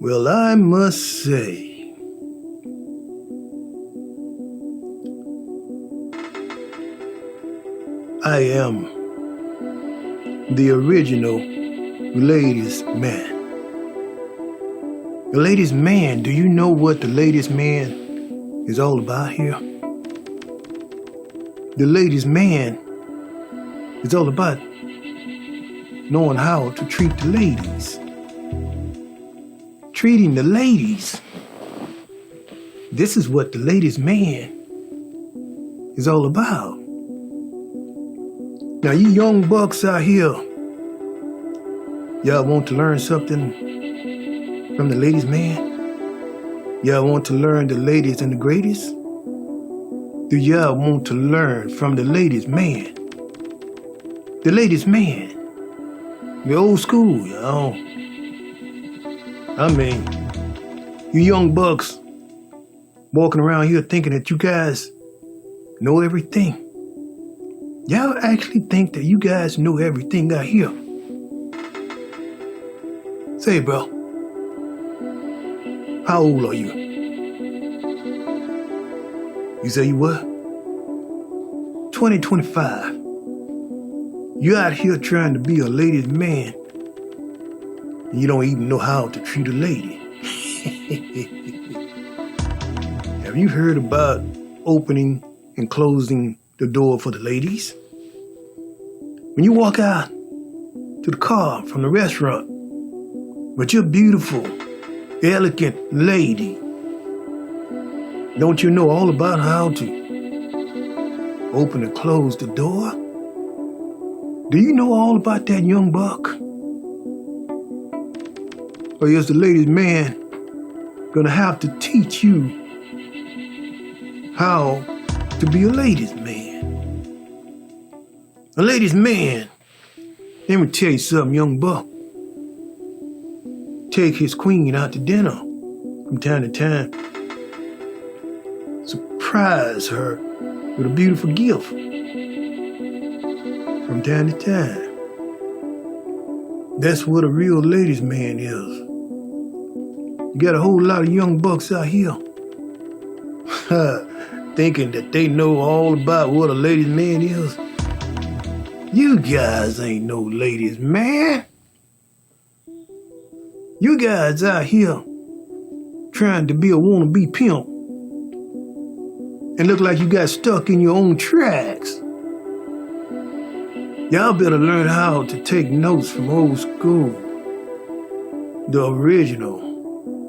Well, I must say, I am the original ladies' man. The ladies' man, do you know what the ladies' man is all about here? The ladies' man is all about knowing how to treat the ladies. Treating the ladies. This is what the ladies' man is all about. Now, you young bucks out here, y'all want to learn something from the ladies' man? Y'all want to learn the ladies and the greatest? Do y'all want to learn from the ladies' man? The ladies' man. The old school, y'all. I mean, you young bucks walking around here thinking that you guys know everything. Y'all actually think that you guys know everything out here. Say, bro, how old are you? You say you what? 25. You out here trying to be a ladies' man, and you don't even know how to treat a lady. Have you heard about opening and closing the door for the ladies? When you walk out to the car from the restaurant with your beautiful, elegant lady, don't you know all about how to open and close the door? Do you know all about that, young buck? Or is the ladies' man gonna have to teach you how to be a ladies' man? A ladies' man, let me tell you something, young buck. Take his queen out to dinner from time to time. Surprise her with a beautiful gift from time to time. That's what a real ladies' man is. You got a whole lot of young bucks out here thinking that they know all about what a ladies' man is. You guys ain't no ladies' man. You guys out here trying to be a wannabe pimp and look like you got stuck in your own tracks. Y'all better learn how to take notes from old school. The original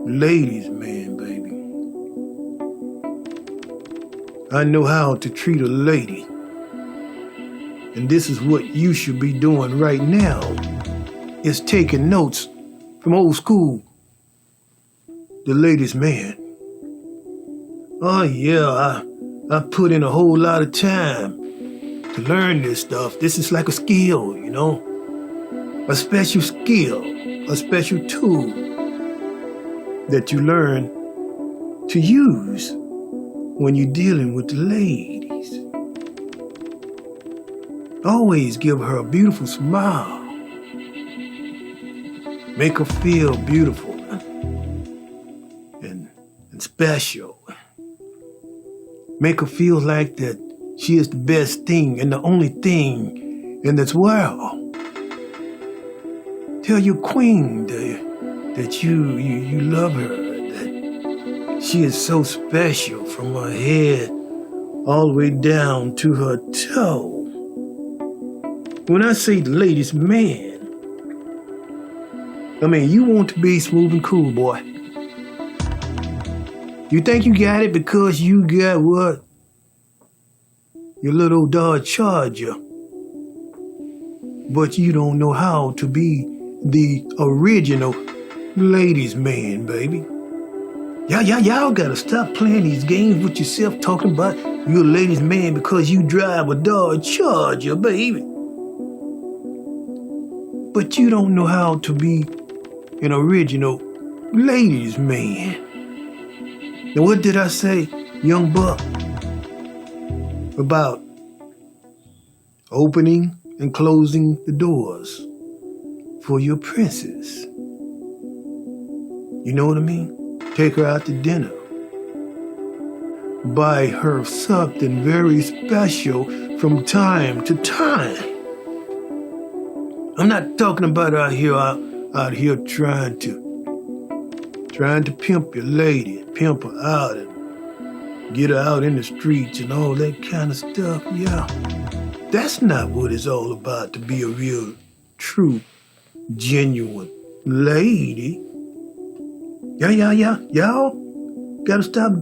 ladies' man, baby. I know how to treat a lady. And this is what you should be doing right now, is taking notes from old school, the ladies' man. Oh yeah, I put in a whole lot of time to learn this stuff. This is like a skill, you know? A special skill, a special tool that you learn to use when you're dealing with the ladies. Always give her a beautiful smile. Make her feel beautiful and special. Make her feel like that she is the best thing and the only thing in this world. Tell your queen that you love her, that she is so special from her head all the way down to her toe. When I say the ladies' man, I mean, you want to be smooth and cool, boy. You think you got it because you got what? Your little Dodge Charger. But you don't know how to be the original ladies' man, baby. Y'all gotta stop playing these games with yourself talking about you're a ladies' man because you drive a Dodge Charger, baby. But you don't know how to be an original ladies' man. Now what did I say, young buck? About opening and closing the doors for your princess. You know what I mean? Take her out to dinner. Buy her something very special from time to time. I'm not talking about out here trying to pimp your lady, pimp her out and get her out in the streets and all that kind of stuff. Yeah, that's not what it's all about to be a real, true, genuine lady. Y'all gotta stop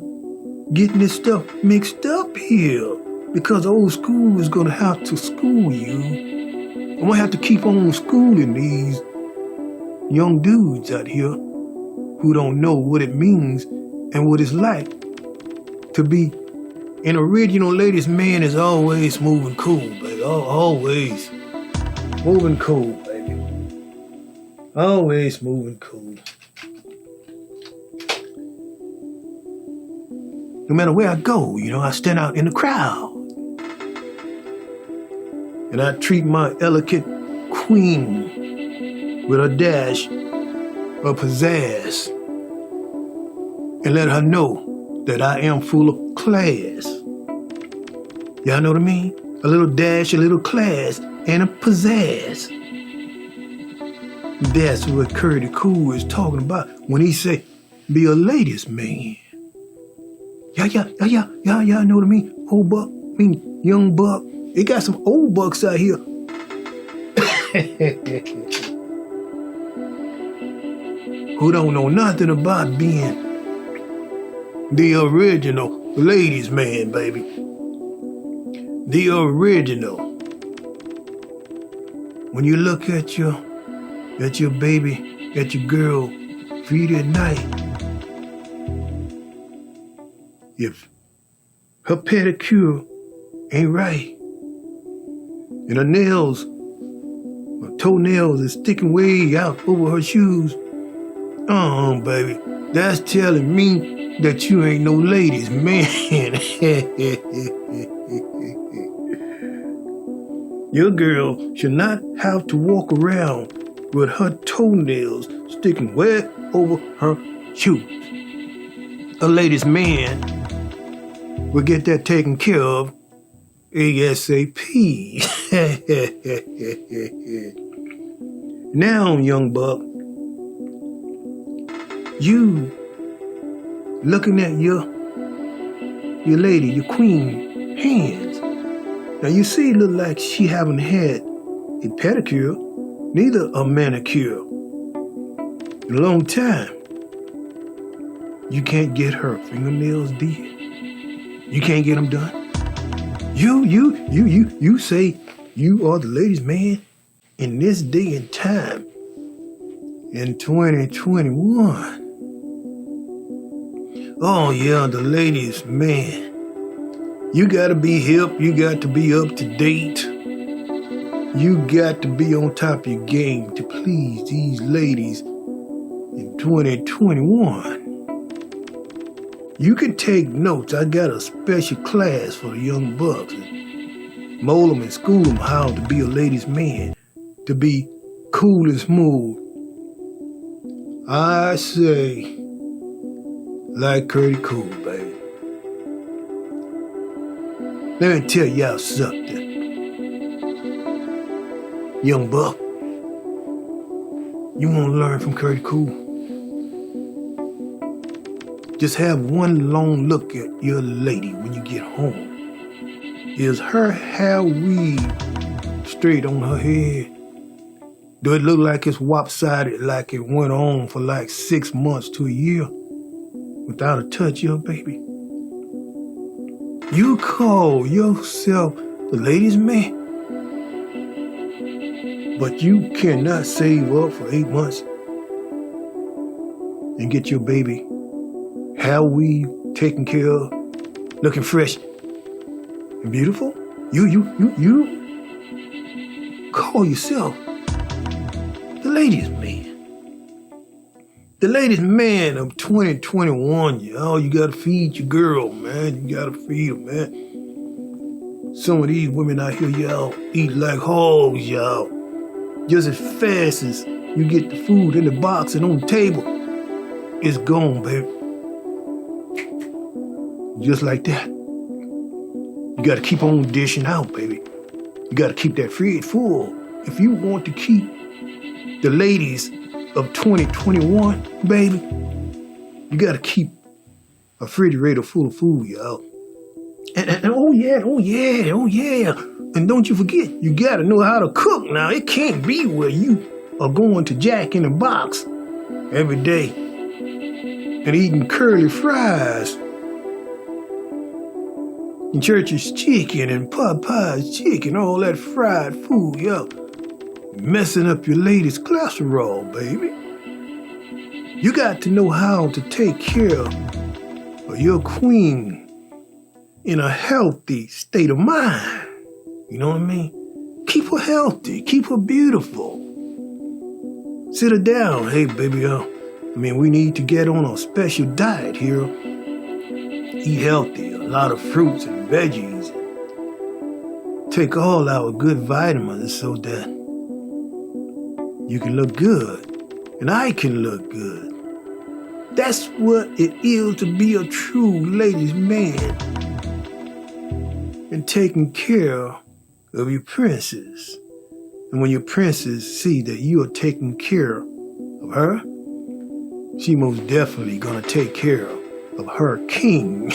getting this stuff mixed up here, because old school is gonna have to school you. I'm gonna have to keep on schooling these young dudes out here who don't know what it means and what it's like to be an original ladies' man. Is always moving cool, baby. Always moving cool, baby. Always moving cool. No matter where I go, I stand out in the crowd. And I treat my elegant queen with a dash of pizzazz and let her know that I am full of class. Y'all know what I mean? A little dash, a little class, and a pizzazz. That's what CURTIEECOOL is talking about when he say, be a ladies' man. Yeah, know what I mean? Old buck, young buck. They got some old bucks out here. Who don't know nothing about being the original ladies' man, baby. The original. When you look at your baby, at your girl, feet at night, if her pedicure ain't right, and her nails, her toenails is sticking way out over her shoes, baby, that's telling me that you ain't no ladies' man. Your girl should not have to walk around with her toenails sticking way over her shoes. A ladies' man will get that taken care of ASAP. Now, young buck, you looking at your lady, your queen hands. Now you see, it look like she haven't had a pedicure, neither a manicure in a long time. You can't get her fingernails did. You can't get them done. You say you are the ladies' man in this day and time in 2021. Oh yeah, the ladies' man. You gotta be hip, you got to be up to date. You got to be on top of your game to please these ladies in 2021. You can take notes. I got a special class for the young bucks. Mold them and school them how to be a ladies' man, to be cool and smooth. I say, like CURTIEECOOL, baby. Let me tell y'all something. Young buck, you want to learn from CURTIEECOOL? Just have one long look at your lady when you get home. Is her hair weave straight on her head? Do it look like it's lopsided, like it went on for like 6 months to a year without a touch of baby? You call yourself the ladies' man, but you cannot save up for 8 months and get your baby hair weave taken care of, looking fresh and beautiful? You call yourself the ladies' man. The ladies' man of 2021, y'all. You gotta feed your girl, man. You gotta feed her, man. Some of these women out here, y'all, eat like hogs, y'all. Just as fast as you get the food in the box and on the table, it's gone, baby. Just like that. You gotta keep on dishing out, baby. You gotta keep that fridge full. If you want to keep the ladies of 2021, baby, you gotta keep a refrigerator full of food, y'all. And oh yeah. And don't you forget, you gotta know how to cook now. It can't be where you are going to Jack in the Box every day and eating curly fries and Church's chicken and Popeye's chicken, all that fried food, yo. Messing up your lady's cholesterol, baby. You got to know how to take care of your queen in a healthy state of mind. You know what I mean? Keep her healthy. Keep her beautiful. Sit her down. Hey, baby, we need to get on a special diet here. Eat healthy, a lot of fruits and veggies. Take all our good vitamins so that you can look good and I can look good. That's what it is to be a true ladies' man. And taking care of your princess. And when your princess see that you are taking care of her, she most definitely gonna take care of her king.